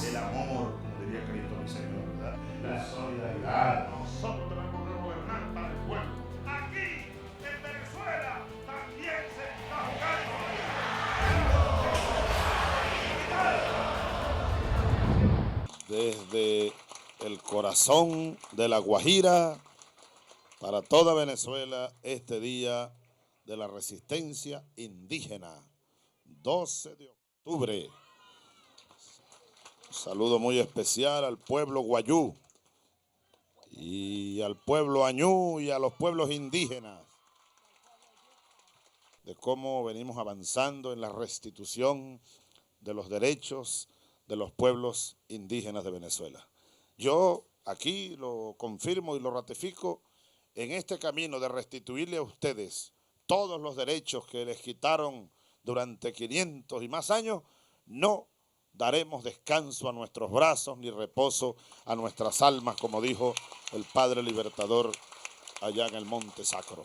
el amor, como diría Cristo mi Señor, ¿verdad? La solidaridad. Nosotros tenemos que gobernar para el pueblo. Aquí, en Venezuela, también se está jugando. Desde el corazón de La Guajira, para toda Venezuela, este día de la resistencia indígena, 12 de octubre. Un saludo muy especial al pueblo guayú y al pueblo añú y a los pueblos indígenas, de cómo venimos avanzando en la restitución de los derechos de los pueblos indígenas de Venezuela. Yo aquí lo confirmo y lo ratifico en este camino de restituirle a ustedes todos los derechos que les quitaron durante 500 y más años. No daremos descanso a nuestros brazos ni reposo a nuestras almas, como dijo el Padre Libertador allá en el Monte Sacro.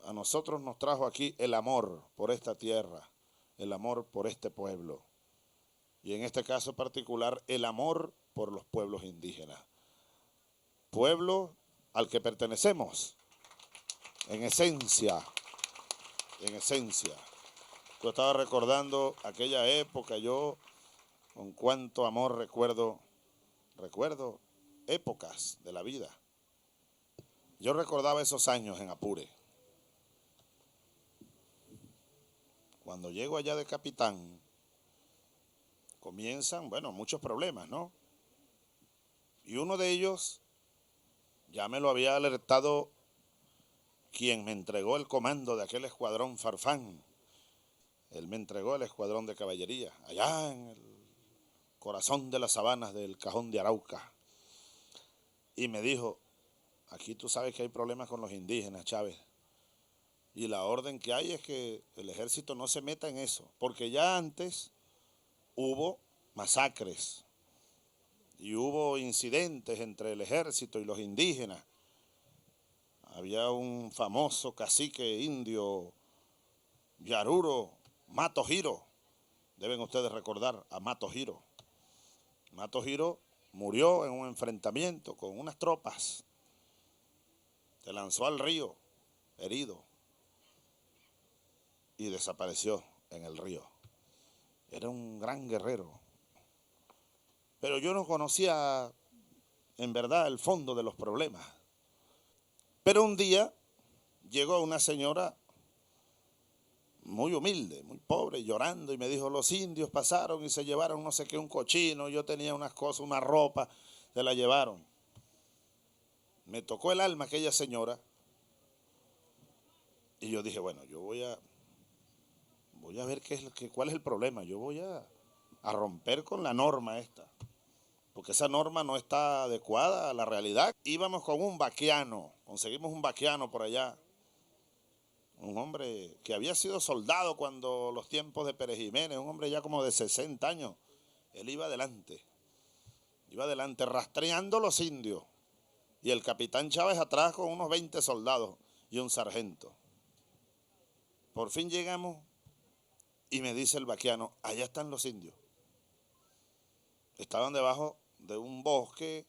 A nosotros nos trajo aquí el amor por esta tierra, el amor por este pueblo, y en este caso particular el amor por los pueblos indígenas. Pueblo al que pertenecemos, en esencia. Yo estaba recordando aquella época, yo con cuánto amor recuerdo épocas de la vida. Yo recordaba esos años en Apure. Cuando llego allá de capitán, comienzan, muchos problemas, ¿no? Y uno de ellos, ya me lo había alertado quien me entregó el comando de aquel escuadrón Farfán. Él me entregó el escuadrón de caballería, allá en el corazón de las sabanas del Cajón de Arauca. Y me dijo, aquí tú sabes que hay problemas con los indígenas, Chávez. Y la orden que hay es que el ejército no se meta en eso, porque ya antes hubo masacres y hubo incidentes entre el ejército y los indígenas. Había un famoso cacique indio, Yaruro, Mato Giro. Deben ustedes recordar a Mato Giro. Mato Giro murió en un enfrentamiento con unas tropas. Se lanzó al río, herido, y desapareció en el río. Era un gran guerrero. Pero yo no conocía en verdad el fondo de los problemas. Pero un día llegó una señora muy humilde, muy pobre, llorando, y me dijo, los indios pasaron y se llevaron no sé qué, un cochino, yo tenía unas cosas, una ropa, se la llevaron. Me tocó el alma aquella señora y yo dije, bueno, yo voy a ver cuál es el problema, yo voy a romper con la norma esta, porque esa norma no está adecuada a la realidad. Íbamos con un vaquiano, conseguimos un vaquiano por allá, un hombre que había sido soldado cuando los tiempos de Pérez Jiménez, un hombre ya como de 60 años. Él iba adelante rastreando los indios, y el capitán Chávez atrás con unos 20 soldados y un sargento. Por fin llegamos y me dice el vaquiano, allá están los indios. Estaban debajo de un bosque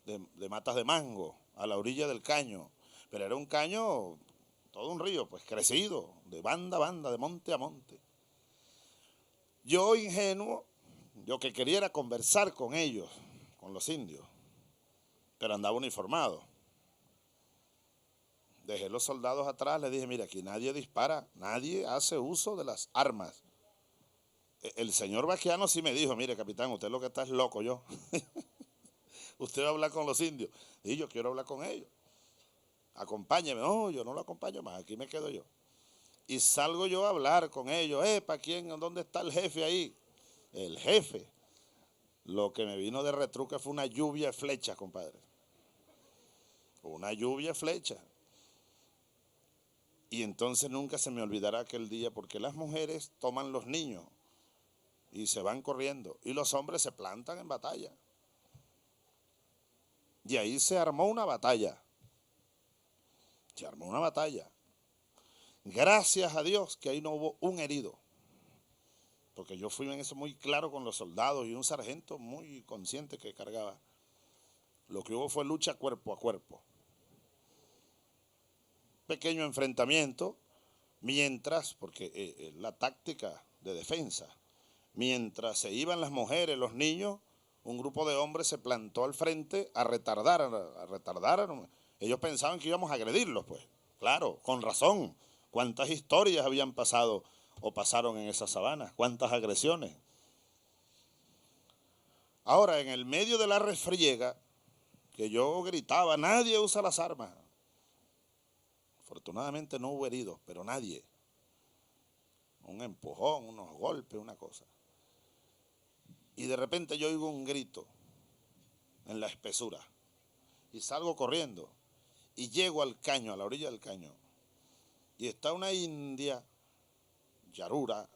de matas de mango, a la orilla del caño, pero era un caño, todo un río, pues crecido, de banda a banda, de monte a monte. Yo ingenuo, yo que quería era conversar con ellos, con los indios, pero andaba uniformado. Dejé los soldados atrás, les dije, mira, aquí nadie dispara, nadie hace uso de las armas. El señor vaquiano sí me dijo, mire, capitán, usted lo que está es loco, yo. Usted va a hablar con los indios. Y yo quiero hablar con ellos. Acompáñeme. No, yo no lo acompaño más, aquí me quedo yo. Y salgo yo a hablar con ellos. ¿Dónde está el jefe ahí? El jefe. Lo que me vino de retruque fue una lluvia de flechas, compadre. Una lluvia de flechas. Y entonces nunca se me olvidará aquel día, porque las mujeres toman los niños y se van corriendo, y los hombres se plantan en batalla. Y ahí se armó una batalla. Gracias a Dios que ahí no hubo un herido. porque yo fui en eso muy claro con los soldados y un sargento muy consciente que cargaba. Lo que hubo fue lucha cuerpo a cuerpo. Pequeño enfrentamiento, mientras, porque la táctica de defensa, mientras se iban las mujeres, los niños, un grupo de hombres se plantó al frente a retardar. Ellos pensaban que íbamos a agredirlos, pues. Claro, con razón. ¿Cuántas historias habían pasado o pasaron en esas sabanas? ¿Cuántas agresiones? Ahora, en el medio de la refriega, que yo gritaba, nadie usa las armas. Afortunadamente no hubo heridos, pero nadie. Un empujón, unos golpes, una cosa. Y de repente yo oigo un grito en la espesura. Y salgo corriendo. Y llego al caño, a la orilla del caño. Y está una india, yarura,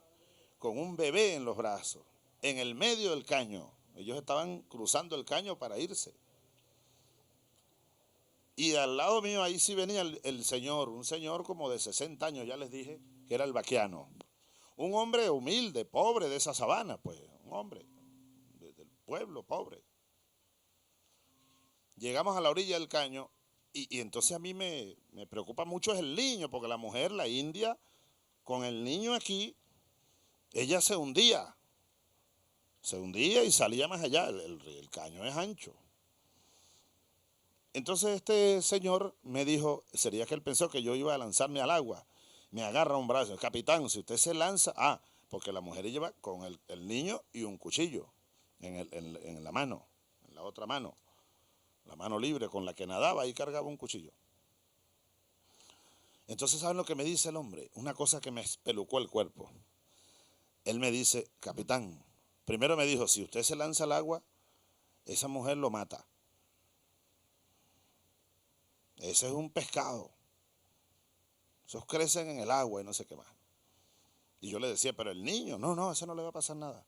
con un bebé en los brazos, en el medio del caño. Ellos estaban cruzando el caño para irse. Y al lado mío ahí sí venía el señor, un señor como de 60 años, ya les dije, que era el vaquiano. Un hombre humilde, pobre de esa sabana, pues, un hombre del pueblo, pobre. Llegamos a la orilla del caño y entonces a mí me preocupa mucho es el niño, porque la mujer, la india, con el niño aquí, ella se hundía y salía más allá, el caño es ancho. Entonces este señor me dijo, sería que él pensó que yo iba a lanzarme al agua. Me agarra un brazo, capitán, si usted se lanza, porque la mujer lleva con el niño y un cuchillo en la mano, en la otra mano, la mano libre con la que nadaba y cargaba un cuchillo. Entonces, ¿saben lo que me dice el hombre? Una cosa que me espelucó el cuerpo. Él me dice, capitán, primero me dijo, si usted se lanza al agua, esa mujer lo mata. Ese es un pescado. Esos crecen en el agua y no sé qué más. Y yo le decía, pero el niño, no, eso no le va a pasar nada.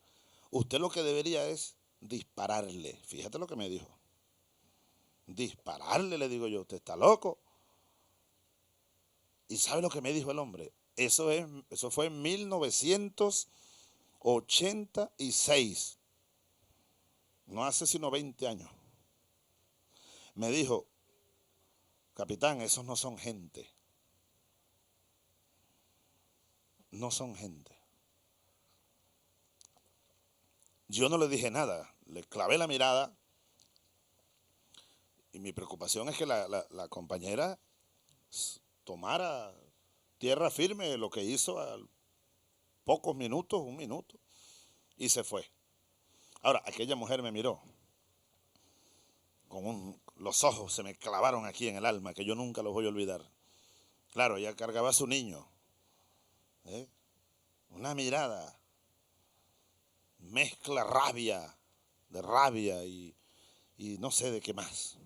Usted lo que debería es dispararle. Fíjate lo que me dijo. Dispararle, le digo yo, usted está loco. ¿Y sabe lo que me dijo el hombre? Eso fue en 1986. No hace sino 20 años. Me dijo, capitán, esos no son gente. No son gente. Yo no le dije nada, le clavé la mirada y mi preocupación es que la compañera tomara tierra firme, lo que hizo a pocos minutos, un minuto, y se fue. Ahora, aquella mujer me miró, los ojos se me clavaron aquí en el alma, que yo nunca los voy a olvidar. Claro, ella cargaba a su niño. Una mirada, mezcla de rabia y no sé de qué más.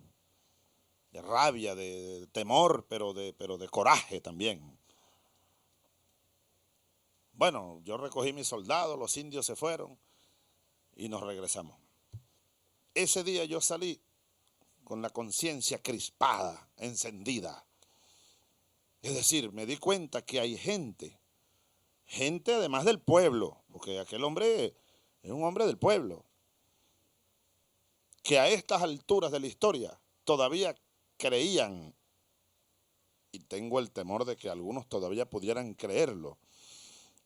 De rabia, de temor, pero de coraje también. Bueno, yo recogí mis soldados, los indios se fueron y nos regresamos. Ese día yo salí con la conciencia crispada, encendida. Es decir, me di cuenta que hay gente además del pueblo, porque aquel hombre es un hombre del pueblo, que a estas alturas de la historia todavía creían, y tengo el temor de que algunos todavía pudieran creerlo,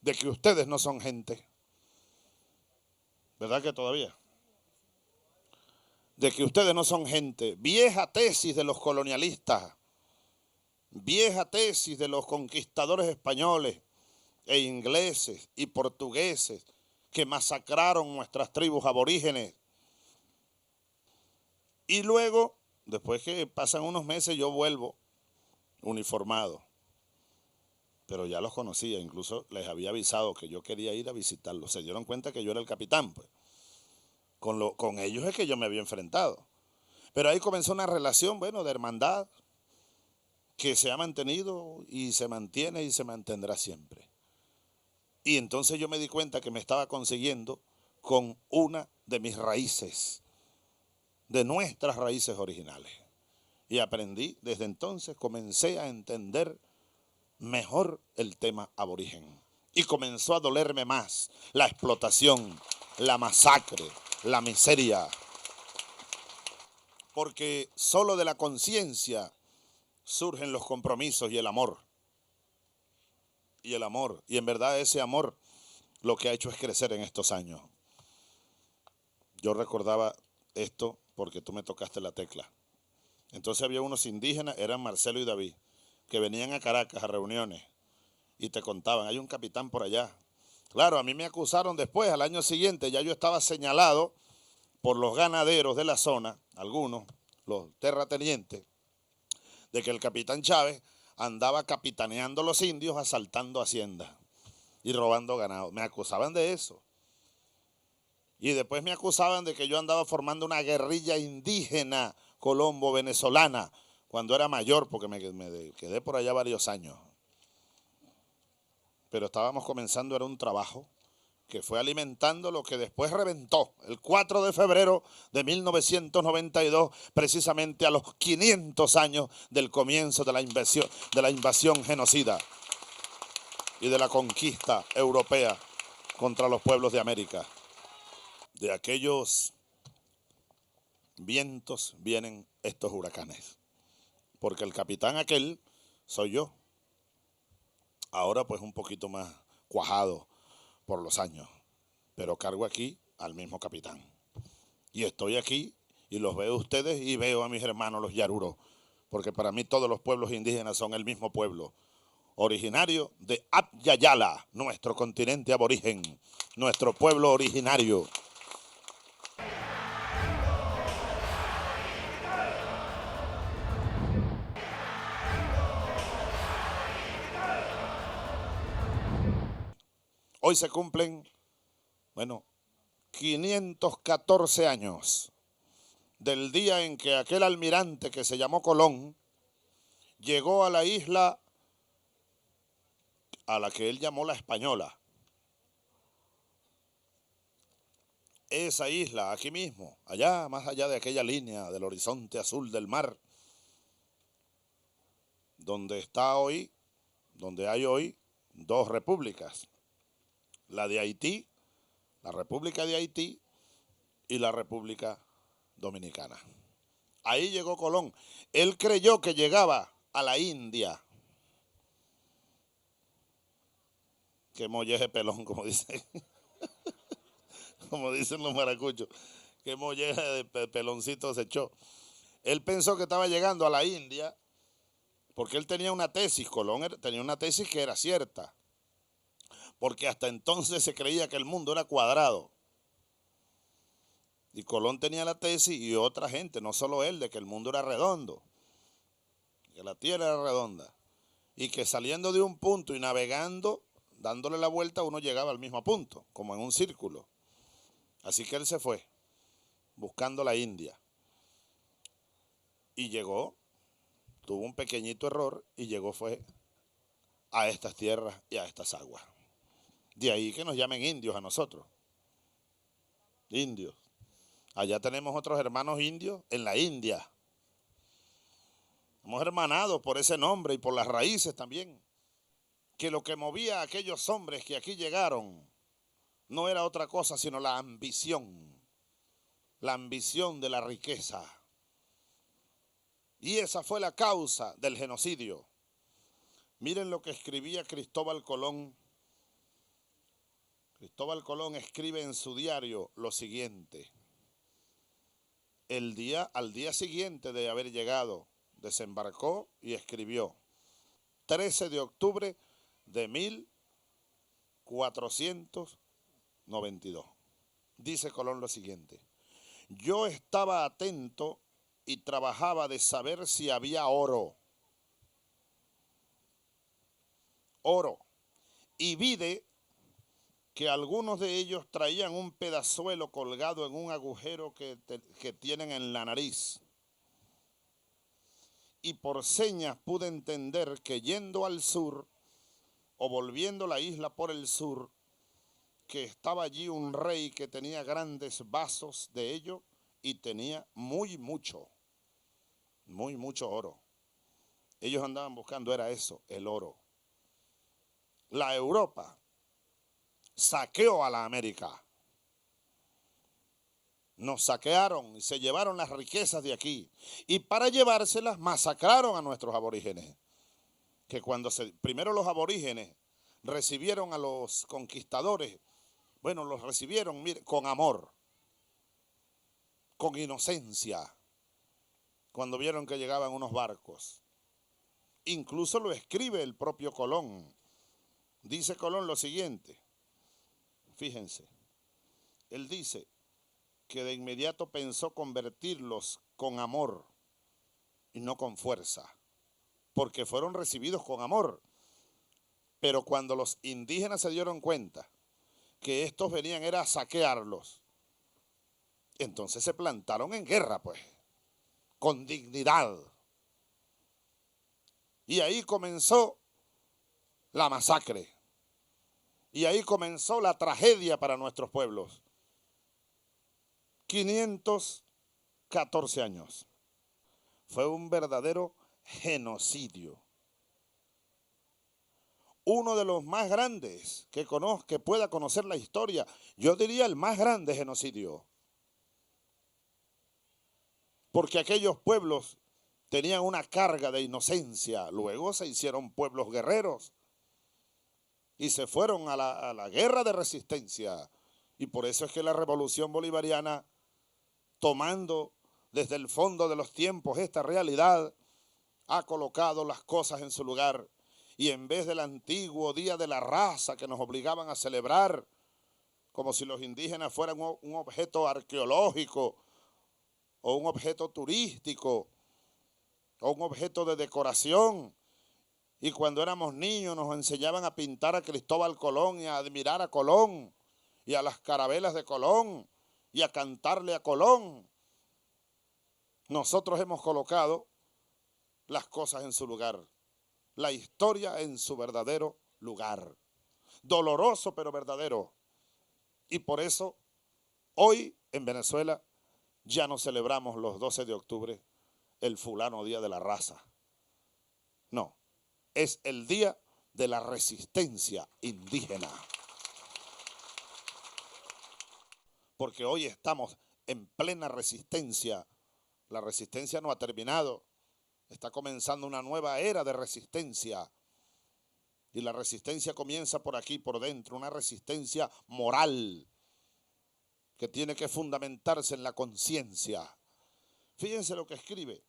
de que ustedes no son gente. ¿Verdad que todavía? De que ustedes no son gente. Vieja tesis de los colonialistas, vieja tesis de los conquistadores españoles e ingleses y portugueses que masacraron nuestras tribus aborígenes. Y luego, después que pasan unos meses, yo vuelvo uniformado. Pero ya los conocía, incluso les había avisado que yo quería ir a visitarlos. Se dieron cuenta que yo era el capitán, pues. Con ellos es que yo me había enfrentado. Pero ahí comenzó una relación, bueno, de hermandad, que se ha mantenido y se mantiene y se mantendrá siempre. Y entonces yo me di cuenta que me estaba consiguiendo con una de mis raíces, de nuestras raíces originales. Y aprendí, desde entonces comencé a entender mejor el tema aborigen. Y comenzó a dolerme más la explotación, la masacre, la miseria. Porque solo de la conciencia surgen los compromisos y el amor. Y el amor. Y en verdad ese amor lo que ha hecho es crecer en estos años. Yo recordaba esto porque tú me tocaste la tecla. Entonces había unos indígenas, eran Marcelo y David, que venían a Caracas a reuniones y te contaban, hay un capitán por allá. Claro, a mí me acusaron después, al año siguiente, ya yo estaba señalado por los ganaderos de la zona, algunos, los terratenientes, de que el capitán Chávez andaba capitaneando los indios, asaltando haciendas y robando ganado. Me acusaban de eso. Y después me acusaban de que yo andaba formando una guerrilla indígena colombo-venezolana cuando era mayor, porque me quedé por allá varios años. Pero estábamos comenzando, era un trabajo que fue alimentando lo que después reventó el 4 de febrero de 1992, precisamente a los 500 años del comienzo de la invasión genocida y de la conquista europea contra los pueblos de América. De aquellos vientos vienen estos huracanes, porque el capitán aquel soy yo. Ahora pues un poquito más cuajado por los años, pero cargo aquí al mismo capitán. Y estoy aquí y los veo a ustedes y veo a mis hermanos los yaruros, porque para mí todos los pueblos indígenas son el mismo pueblo, originario de Abyayala, nuestro continente aborigen, nuestro pueblo originario. Hoy se cumplen, 514 años del día en que aquel almirante que se llamó Colón llegó a la isla a la que él llamó la Española. Esa isla, aquí mismo, allá, más allá de aquella línea del horizonte azul del mar, donde está hoy, donde hay hoy dos repúblicas. La de Haití, la República de Haití y la República Dominicana. Ahí llegó Colón. Él creyó que llegaba a la India. Qué molleje pelón, como dicen. Como dicen los maracuchos. Qué molleje de peloncito se echó. Él pensó que estaba llegando a la India porque él tenía una tesis, Colón tenía una tesis que era cierta. Porque hasta entonces se creía que el mundo era cuadrado. Y Colón tenía la tesis y otra gente, no solo él, de que el mundo era redondo, que la tierra era redonda. Y que saliendo de un punto y navegando, dándole la vuelta, uno llegaba al mismo punto, como en un círculo. Así que él se fue, buscando la India. Y llegó, tuvo un pequeñito error y llegó fue a estas tierras y a estas aguas. De ahí que nos llamen indios a nosotros. Indios. Allá tenemos otros hermanos indios en la India. Hemos hermanados por ese nombre y por las raíces también. Que lo que movía a aquellos hombres que aquí llegaron no era otra cosa sino la ambición de la riqueza. Y esa fue la causa del genocidio. Miren lo que escribía Cristóbal Colón. Cristóbal Colón escribe en su diario lo siguiente. Al día siguiente de haber llegado, desembarcó y escribió 13 de octubre de 1492. Dice Colón lo siguiente. Yo estaba atento y trabajaba de saber si había oro. Y vide que algunos de ellos traían un pedazuelo colgado en un agujero que tienen en la nariz. Y por señas pude entender que yendo al sur, o volviendo la isla por el sur, que estaba allí un rey que tenía grandes vasos de ello y tenía muy mucho oro. Ellos andaban buscando, era eso, el oro. La Europa saqueo a la América. Nos saquearon y se llevaron las riquezas de aquí. Y para llevárselas masacraron a nuestros aborígenes. Que cuando primero los aborígenes recibieron a los conquistadores, bueno, los recibieron, mire, con amor, con inocencia, cuando vieron que llegaban unos barcos. Incluso lo escribe el propio Colón. Dice Colón lo siguiente, fíjense, él dice que de inmediato pensó convertirlos con amor y no con fuerza, porque fueron recibidos con amor. Pero cuando los indígenas se dieron cuenta que estos venían era a saquearlos, entonces se plantaron en guerra, pues, con dignidad. Y ahí comenzó la masacre. Y ahí comenzó la tragedia para nuestros pueblos. 514 años. Fue un verdadero genocidio. Uno de los más grandes que pueda conocer la historia. Yo diría el más grande genocidio. Porque aquellos pueblos tenían una carga de inocencia. Luego se hicieron pueblos guerreros. Y se fueron a la guerra de resistencia. Y por eso es que la revolución bolivariana, tomando desde el fondo de los tiempos esta realidad, ha colocado las cosas en su lugar. Y en vez del antiguo Día de la Raza que nos obligaban a celebrar, como si los indígenas fueran un objeto arqueológico, o un objeto turístico, o un objeto de decoración, y cuando éramos niños nos enseñaban a pintar a Cristóbal Colón y a admirar a Colón, y a las carabelas de Colón, y a cantarle a Colón. Nosotros hemos colocado las cosas en su lugar, la historia en su verdadero lugar. Doloroso pero verdadero. Y por eso, hoy en Venezuela, ya no celebramos los 12 de octubre el fulano Día de la Raza. No, es el Día de la Resistencia Indígena. Porque hoy estamos en plena resistencia. La resistencia no ha terminado. Está comenzando una nueva era de resistencia. Y la resistencia comienza por aquí, por dentro, una resistencia moral que tiene que fundamentarse en la conciencia. Fíjense lo que escribe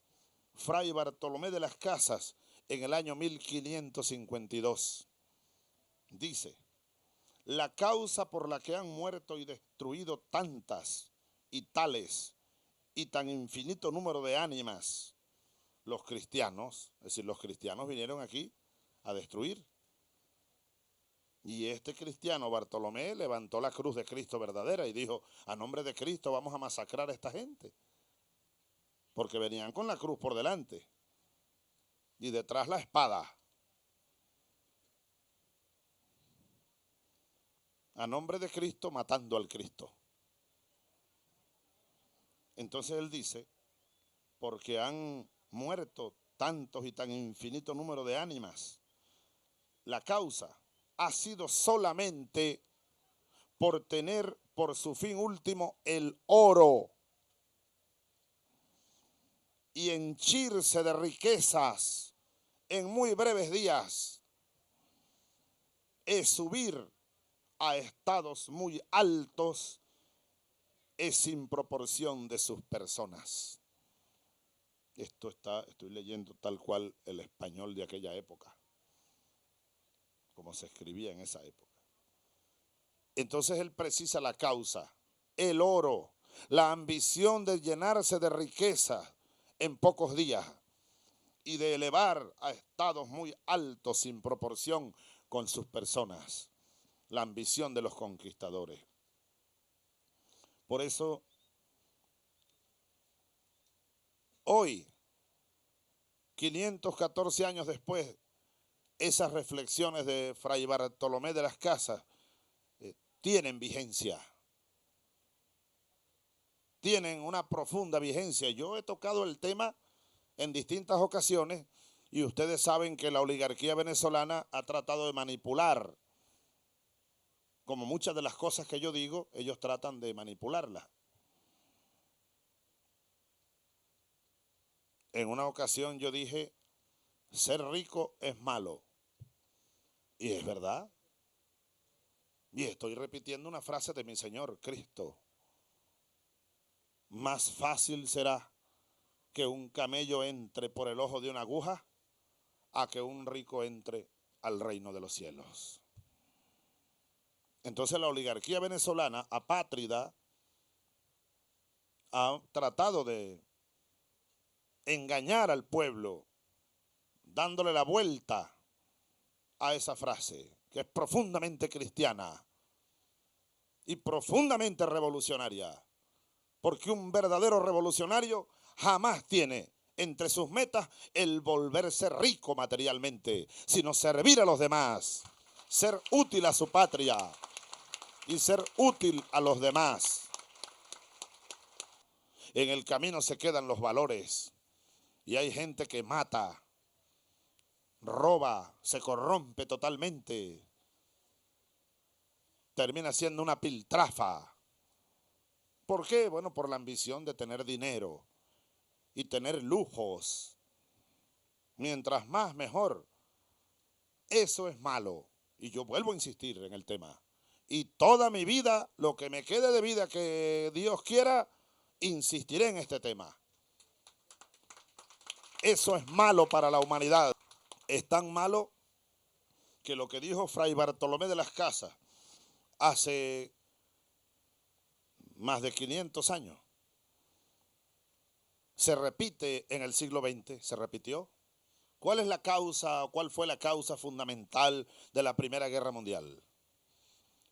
Fray Bartolomé de las Casas en el año 1552. Dice: la causa por la que han muerto y destruido tantas y tales y tan infinito número de ánimas, los cristianos, es decir, los cristianos vinieron aquí a destruir. Y este cristiano Bartolomé levantó la cruz de Cristo verdadera y dijo: a nombre de Cristo vamos a masacrar a esta gente. Porque venían con la cruz por delante y detrás la espada. A nombre de Cristo matando al Cristo. Entonces él dice: porque han muerto tantos y tan infinito número de ánimas, la causa ha sido solamente por tener por su fin último el oro y henchirse de riquezas en muy breves días, es subir a estados muy altos, es sin proporción de sus personas. Estoy leyendo tal cual el español de aquella época, como se escribía en esa época. Entonces él precisa la causa, el oro, la ambición de llenarse de riqueza en pocos días y de elevar a estados muy altos sin proporción con sus personas, la ambición de los conquistadores. Por eso, hoy, 514 años después, esas reflexiones de Fray Bartolomé de las Casas tienen vigencia. Tienen una profunda vigencia. Yo he tocado el tema en distintas ocasiones y ustedes saben que la oligarquía venezolana ha tratado de manipular como muchas de las cosas que yo digo, ellos tratan de manipularlas. En una ocasión yo dije, ser rico es malo. Y es verdad. Y estoy repitiendo una frase de mi Señor Cristo. Más fácil será que un camello entre por el ojo de una aguja a que un rico entre al reino de los cielos. Entonces la oligarquía venezolana, apátrida, ha tratado de engañar al pueblo, dándole la vuelta a esa frase, que es profundamente cristiana y profundamente revolucionaria, porque un verdadero revolucionario jamás tiene entre sus metas el volverse rico materialmente, sino servir a los demás, ser útil a su patria y ser útil a los demás. En el camino se quedan los valores y hay gente que mata, roba, se corrompe totalmente, termina siendo una piltrafa. ¿Por qué? Bueno, por la ambición de tener dinero y tener lujos. Mientras más, mejor. Eso es malo. Y yo vuelvo a insistir en el tema. Y toda mi vida, lo que me quede de vida que Dios quiera, insistiré en este tema. Eso es malo para la humanidad. Es tan malo que lo que dijo Fray Bartolomé de las Casas hace más de 500 años, se repite en el siglo XX, se repitió. ¿Cuál es la causa, o cuál fue la causa fundamental de la Primera Guerra Mundial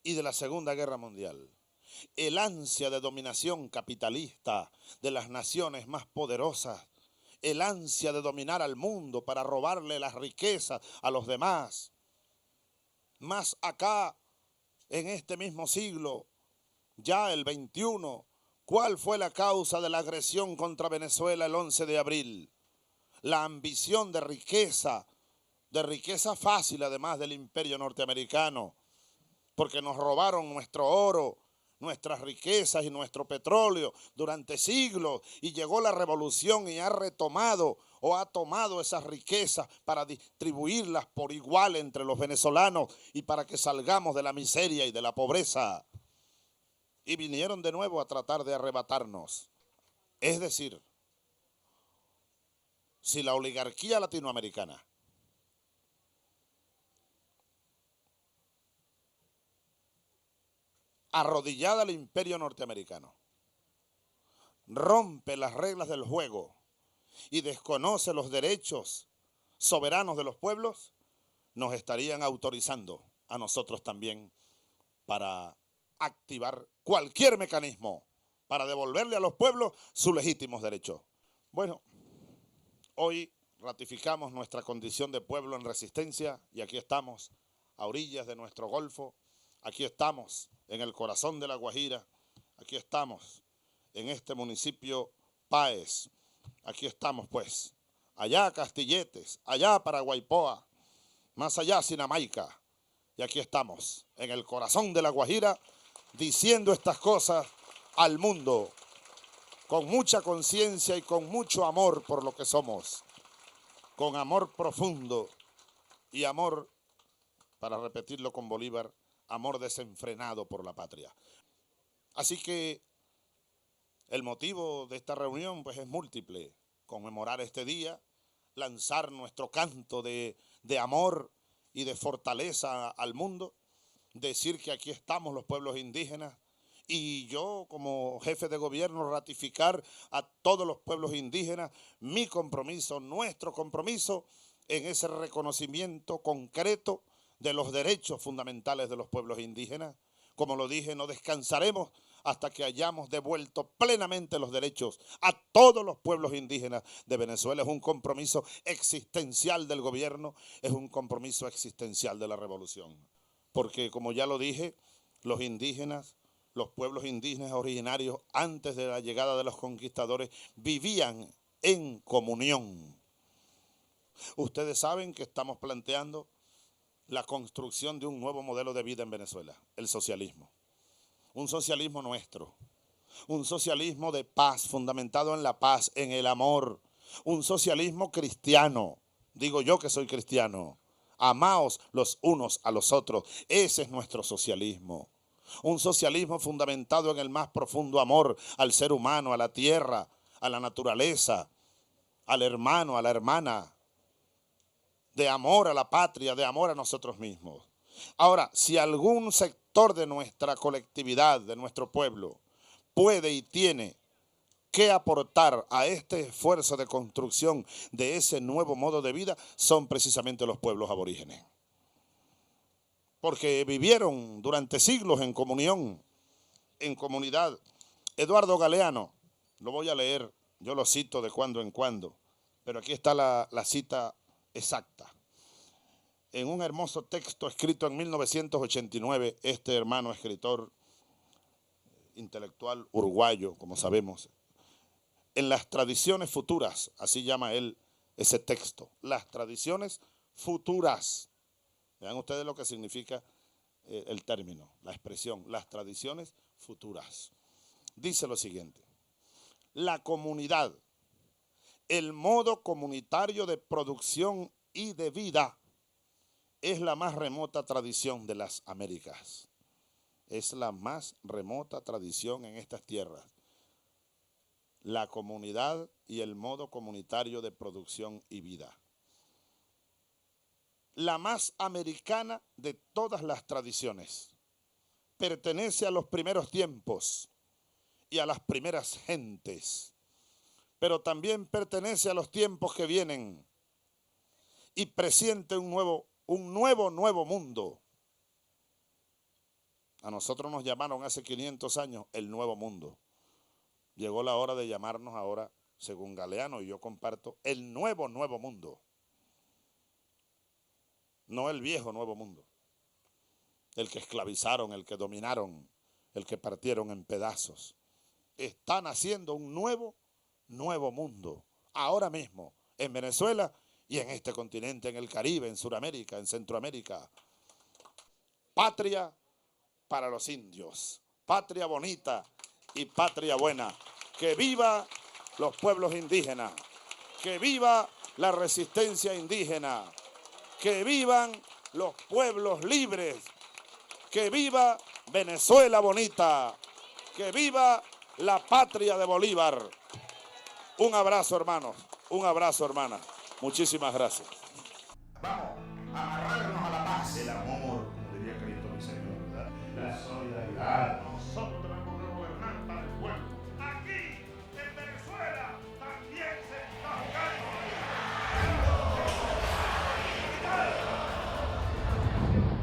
y de la Segunda Guerra Mundial? El ansia de dominación capitalista de las naciones más poderosas, el ansia de dominar al mundo para robarle las riquezas a los demás. Más acá, en este mismo siglo, ya el 21, ¿cuál fue la causa de la agresión contra Venezuela el 11 de abril? La ambición de riqueza fácil además del imperio norteamericano, porque nos robaron nuestro oro, nuestras riquezas y nuestro petróleo durante siglos, y llegó la revolución y ha retomado o ha tomado esas riquezas para distribuirlas por igual entre los venezolanos y para que salgamos de la miseria y de la pobreza. Y vinieron de nuevo a tratar de arrebatarnos. Es decir, si la oligarquía latinoamericana arrodillada al imperio norteamericano rompe las reglas del juego y desconoce los derechos soberanos de los pueblos, nos estarían autorizando a nosotros también para activar cualquier mecanismo para devolverle a los pueblos sus legítimos derechos. Bueno, hoy ratificamos nuestra condición de pueblo en resistencia y aquí estamos a orillas de nuestro golfo, aquí estamos en el corazón de La Guajira, aquí estamos en este municipio Páez, aquí estamos pues, allá Castilletes, allá Paraguaypoa, más allá Sinamaica, y aquí estamos en el corazón de La Guajira diciendo estas cosas al mundo con mucha conciencia y con mucho amor por lo que somos, con amor profundo y amor, para repetirlo con Bolívar, amor desenfrenado por la patria. Así que el motivo de esta reunión pues es múltiple: conmemorar este día, lanzar nuestro canto de amor y de fortaleza al mundo, decir que aquí estamos los pueblos indígenas, y yo como jefe de gobierno ratificar a todos los pueblos indígenas mi compromiso, nuestro compromiso en ese reconocimiento concreto de los derechos fundamentales de los pueblos indígenas. Como lo dije, no descansaremos hasta que hayamos devuelto plenamente los derechos a todos los pueblos indígenas de Venezuela. Es un compromiso existencial del gobierno, es un compromiso existencial de la revolución. Porque, como ya lo dije, los indígenas, los pueblos indígenas originarios, antes de la llegada de los conquistadores, vivían en comunión. Ustedes saben que estamos planteando la construcción de un nuevo modelo de vida en Venezuela, el socialismo. Un socialismo nuestro, un socialismo de paz, fundamentado en la paz, en el amor, un socialismo cristiano. Digo yo que soy cristiano. Amaos los unos a los otros. Ese es nuestro socialismo. Un socialismo fundamentado en el más profundo amor al ser humano, a la tierra, a la naturaleza, al hermano, a la hermana. De amor a la patria, de amor a nosotros mismos. Ahora, si algún sector de nuestra colectividad, de nuestro pueblo, puede y tiene que aportar a este esfuerzo de construcción de ese nuevo modo de vida, son precisamente los pueblos aborígenes. Porque vivieron durante siglos en comunión, en comunidad. Eduardo Galeano, lo voy a leer, yo lo cito de cuando en cuando, pero aquí está la cita exacta. En un hermoso texto escrito en 1989, este hermano escritor intelectual uruguayo, como sabemos, en las tradiciones futuras, así llama él ese texto, las tradiciones futuras. Vean ustedes lo que significa el término, la expresión, las tradiciones futuras. Dice lo siguiente: la comunidad, el modo comunitario de producción y de vida, es la más remota tradición de las Américas. Es la más remota tradición en estas tierras. La comunidad y el modo comunitario de producción y vida. La más americana de todas las tradiciones. Pertenece a los primeros tiempos y a las primeras gentes. Pero también pertenece a los tiempos que vienen y presiente un nuevo mundo. A nosotros nos llamaron hace 500 años el nuevo mundo. Llegó la hora de llamarnos ahora, según Galeano, y yo comparto, el nuevo mundo. No el viejo nuevo mundo. El que esclavizaron, el que dominaron, el que partieron en pedazos. Están haciendo un nuevo mundo. Ahora mismo, en Venezuela y en este continente, en el Caribe, en Sudamérica, en Centroamérica. Patria para los indios, patria bonita y patria buena. Que viva los pueblos indígenas, que viva la resistencia indígena, que vivan los pueblos libres, que viva Venezuela bonita, que viva la patria de Bolívar. Un abrazo, hermanos, un abrazo, hermanas. Muchísimas gracias. Vamos a amarrarnos a la paz. El amor, como diría Cristo mi Señor, ¿verdad? La solidaridad.